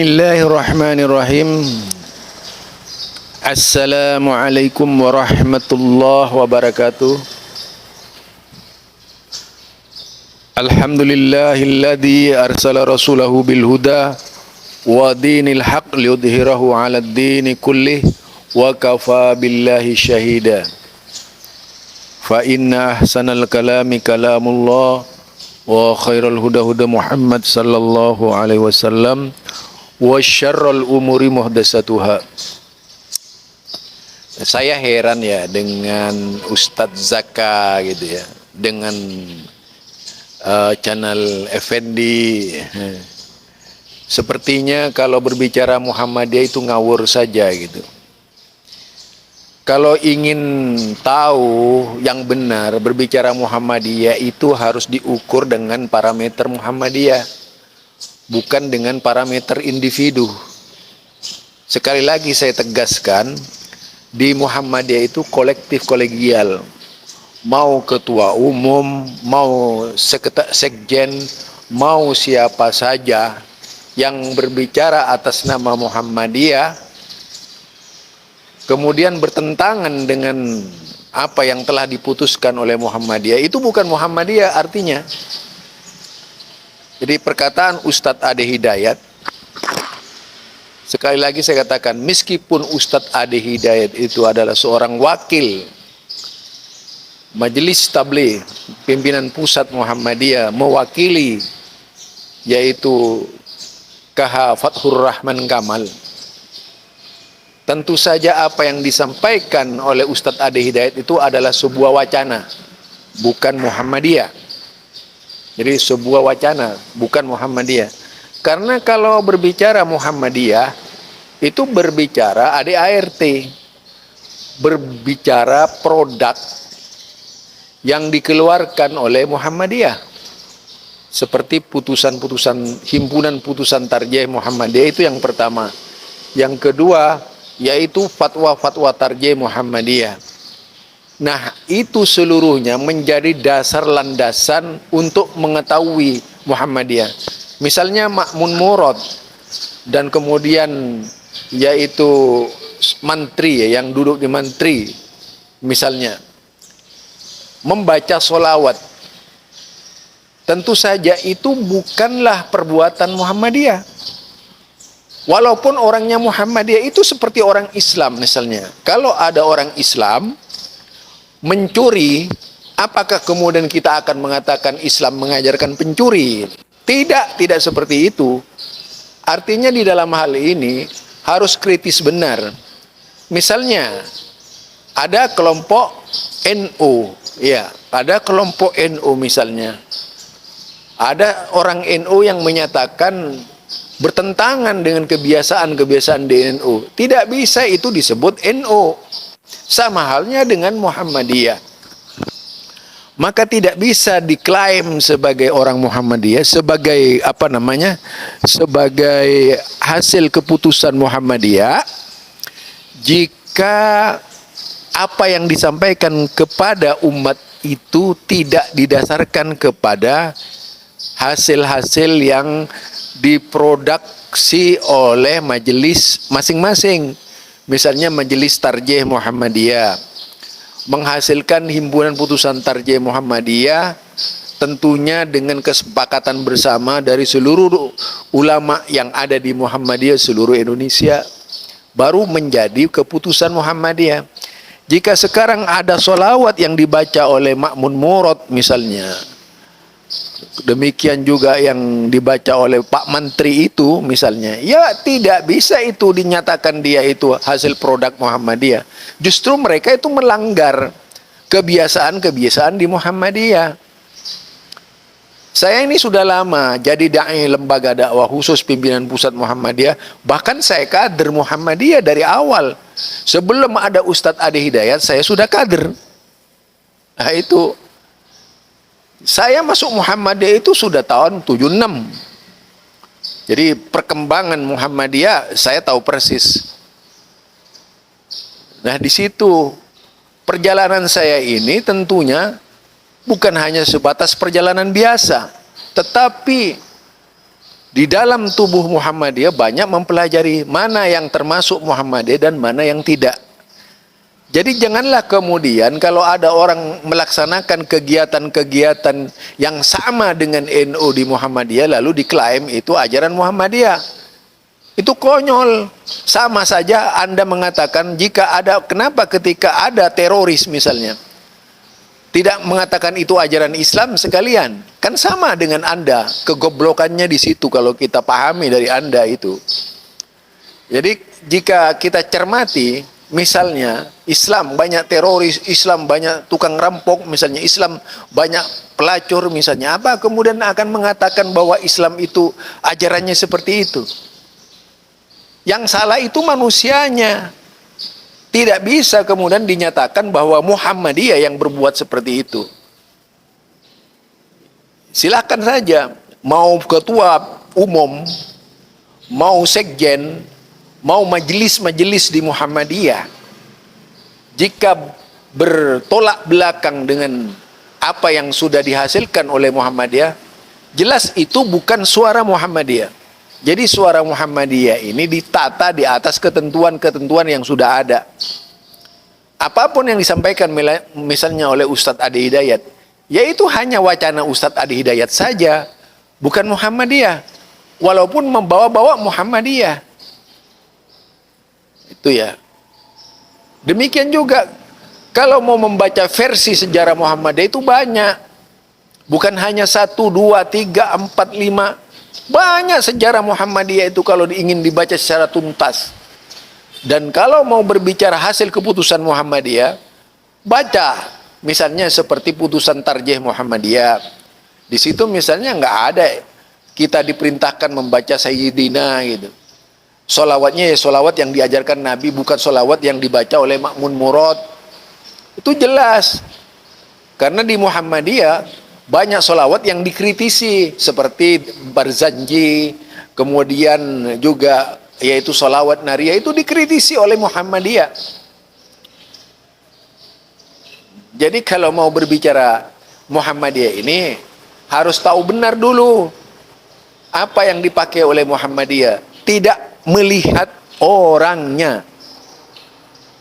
Bismillahirrahmanirrahim. Assalamualaikum warahmatullahi wabarakatuh. Alhamdulillahilladzi arsala rasulahu bil huda wa dinil haq liyudhhirahu 'alad dini kullih wa kafa billahi syahida. Fa inna ahsanal kalami kalamullah wa khairal huda huda Muhammad sallallahu alaihi wasallam wa syarrul umuri muhdatsatuha. Saya heran ya dengan Ustadz Zaka gitu ya, dengan channel Effendi. Sepertinya kalau berbicara Muhammadiyah itu ngawur saja gitu. Kalau ingin tahu yang benar, berbicara Muhammadiyah itu harus diukur dengan parameter Muhammadiyah, bukan dengan parameter individu. Sekali lagi saya tegaskan, di Muhammadiyah itu kolektif kolegial. Mau ketua umum, mau sekjen, mau siapa saja yang berbicara atas nama Muhammadiyah kemudian bertentangan dengan apa yang telah diputuskan oleh Muhammadiyah, itu bukan Muhammadiyah artinya. Jadi perkataan Ustadz Ade Hidayat, sekali lagi saya katakan, meskipun Ustadz Ade Hidayat itu adalah seorang wakil Majelis Tabligh pimpinan pusat Muhammadiyah, mewakili yaitu KH Fathur Rahman Kamal, tentu saja apa yang disampaikan oleh Ustadz Ade Hidayat itu adalah sebuah wacana, bukan Muhammadiyah. Jadi sebuah wacana, bukan Muhammadiyah. Karena kalau berbicara Muhammadiyah, itu berbicara ADART, berbicara produk yang dikeluarkan oleh Muhammadiyah. Seperti putusan-putusan, himpunan putusan tarjih Muhammadiyah, itu yang pertama. Yang kedua, yaitu fatwa-fatwa tarjih Muhammadiyah. Nah, itu seluruhnya menjadi dasar landasan untuk mengetahui Muhammadiyah. Misalnya Ma'mun Murad dan kemudian yaitu mantri yang duduk di mantri, misalnya membaca sholawat, tentu saja itu bukanlah perbuatan Muhammadiyah. Walaupun orangnya Muhammadiyah itu seperti orang Islam misalnya. Kalau ada orang Islam mencuri, apakah kemudian kita akan mengatakan Islam mengajarkan pencuri? Tidak seperti itu. Artinya di dalam hal ini harus kritis benar. Misalnya ada kelompok NU, ya, ada kelompok NU misalnya. Ada orang NU yang menyatakan bertentangan dengan kebiasaan-kebiasaan di NU. Tidak bisa itu disebut NU. Sama halnya dengan Muhammadiyah. Maka tidak bisa diklaim sebagai orang Muhammadiyah, sebagai sebagai hasil keputusan Muhammadiyah, jika apa yang disampaikan kepada umat itu tidak didasarkan kepada hasil-hasil yang diproduksi oleh majelis masing-masing. Misalnya majelis tarjih Muhammadiyah menghasilkan himpunan putusan tarjih Muhammadiyah, tentunya dengan kesepakatan bersama dari seluruh ulama yang ada di Muhammadiyah seluruh Indonesia, baru menjadi keputusan Muhammadiyah. Jika sekarang ada sholawat yang dibaca oleh Ma'mun Murad misalnya, demikian juga yang dibaca oleh Pak Menteri itu misalnya, ya tidak bisa itu dinyatakan dia itu hasil produk Muhammadiyah. Justru mereka itu melanggar kebiasaan-kebiasaan di Muhammadiyah. Saya ini sudah lama jadi dai lembaga dakwah khusus pimpinan pusat Muhammadiyah, bahkan saya kader Muhammadiyah dari awal. Sebelum ada Ustadz Ade Hidayat, saya sudah kader. Nah itu, saya masuk Muhammadiyah itu sudah tahun 76. Jadi perkembangan Muhammadiyah saya tahu persis. Nah di situ perjalanan saya ini tentunya bukan hanya sebatas perjalanan biasa, tetapi Di dalam tubuh Muhammadiyah banyak mempelajari mana yang termasuk Muhammadiyah dan mana yang tidak. Jadi janganlah kemudian kalau ada orang melaksanakan kegiatan-kegiatan yang sama dengan NU di Muhammadiyah lalu diklaim itu ajaran Muhammadiyah. Itu konyol. Sama saja Anda mengatakan jika ada, kenapa ketika ada teroris misalnya tidak mengatakan itu ajaran Islam sekalian? Kan sama dengan Anda, kegoblokannya di situ kalau kita pahami dari Anda itu. Jadi jika kita cermati, misalnya Islam banyak teroris, Islam banyak tukang rampok, misalnya Islam banyak pelacur misalnya, apa kemudian akan mengatakan bahwa Islam itu ajarannya seperti itu? Yang salah itu manusianya. Tidak bisa kemudian dinyatakan bahwa Muhammadiyah yang berbuat seperti itu. Silakan saja, mau ketua umum, mau sekjen, mau majelis-majelis di Muhammadiyah, jika bertolak belakang dengan apa yang sudah dihasilkan oleh Muhammadiyah, jelas itu bukan suara Muhammadiyah. Jadi suara Muhammadiyah ini ditata di atas ketentuan-ketentuan yang sudah ada. Apapun yang disampaikan misalnya oleh Ustadz Adi Hidayat, yaitu hanya wacana Ustadz Adi Hidayat saja, bukan Muhammadiyah. Walaupun membawa-bawa Muhammadiyah. Itu ya. Demikian juga kalau mau membaca versi sejarah Muhammadiyah itu banyak. Bukan hanya 1, 2, 3, 4, 5. Banyak sejarah Muhammadiyah itu kalau ingin dibaca secara tuntas. Dan kalau mau berbicara hasil keputusan Muhammadiyah, baca misalnya seperti putusan Tarjih Muhammadiyah. Di situ misalnya nggak ada kita diperintahkan membaca Sayyidina gitu. Solawatnya ya solawat yang diajarkan Nabi, bukan solawat yang dibaca oleh Ma'mun Murad. Itu jelas. Karena di Muhammadiyah banyak solawat yang dikritisi seperti Barzanji, kemudian juga yaitu solawat Nariyah itu dikritisi oleh Muhammadiyah. Jadi kalau mau berbicara Muhammadiyah ini harus tahu benar dulu apa yang dipakai oleh Muhammadiyah, tidak melihat orangnya.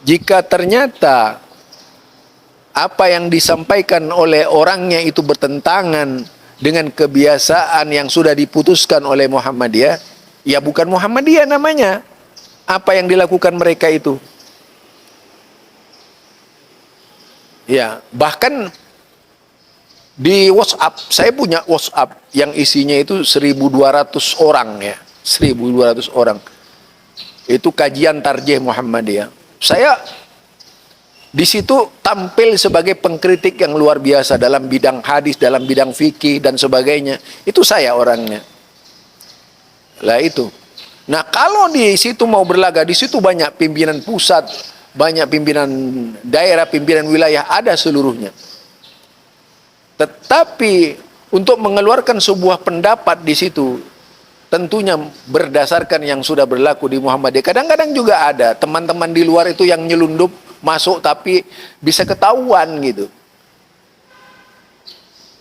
Jika ternyata apa yang disampaikan oleh orangnya itu bertentangan dengan kebiasaan yang sudah diputuskan oleh Muhammadiyah, ya bukan Muhammadiyah namanya. Apa yang dilakukan mereka itu. Ya, bahkan di WhatsApp, saya punya WhatsApp yang isinya itu 1.200 orang ya. 1.200 orang. Itu kajian Tarjih Muhammadiyah. Saya di situ tampil sebagai pengkritik yang luar biasa dalam bidang hadis, dalam bidang fikih dan sebagainya. Itu saya orangnya. Lah itu. Nah, kalau di situ mau berlaga, di situ banyak pimpinan pusat, banyak pimpinan daerah, pimpinan wilayah, ada seluruhnya. Tetapi untuk mengeluarkan sebuah pendapat di situ, tentunya berdasarkan yang sudah berlaku di Muhammadiyah. Kadang-kadang juga ada teman-teman di luar itu yang nyelundup masuk tapi bisa ketahuan gitu.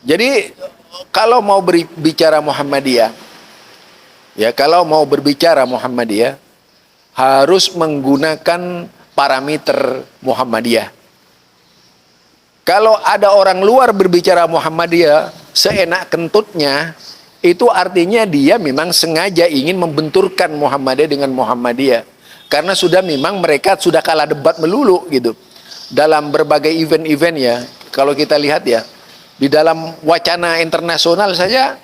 Jadi kalau mau berbicara Muhammadiyah, ya kalau mau berbicara Muhammadiyah harus menggunakan parameter Muhammadiyah. Kalau ada orang luar berbicara Muhammadiyah seenak kentutnya, itu artinya dia memang sengaja ingin membenturkan Muhammadiyah dengan Muhammadiyah. Karena sudah memang mereka sudah kalah debat melulu gitu. Dalam berbagai event-event ya, kalau kita lihat ya, di dalam wacana internasional saja,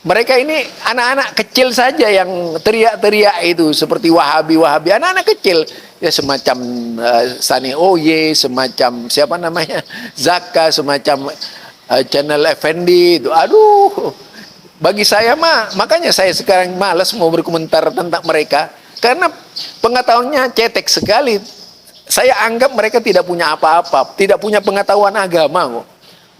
mereka ini anak-anak kecil saja yang teriak-teriak itu, seperti Wahabi-Wahabi, anak-anak kecil. Ya semacam Sani Oye, semacam siapa namanya, Zaka, semacam Channel Effendi itu. Aduh, bagi saya mah, makanya saya sekarang malas mau berkomentar tentang mereka. Karena pengetahuannya cetek sekali. Saya anggap mereka tidak punya apa-apa, tidak punya pengetahuan agama kok.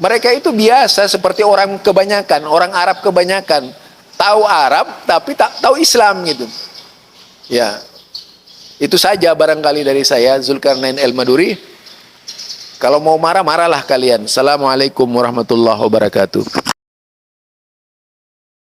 Mereka itu biasa seperti orang kebanyakan, orang Arab kebanyakan. Tahu Arab tapi tak tahu Islam gitu. Ya. Itu saja barangkali dari saya, Zulkarnain El-Maduri. Kalau mau marah, marahlah kalian. Assalamualaikum warahmatullahi wabarakatuh.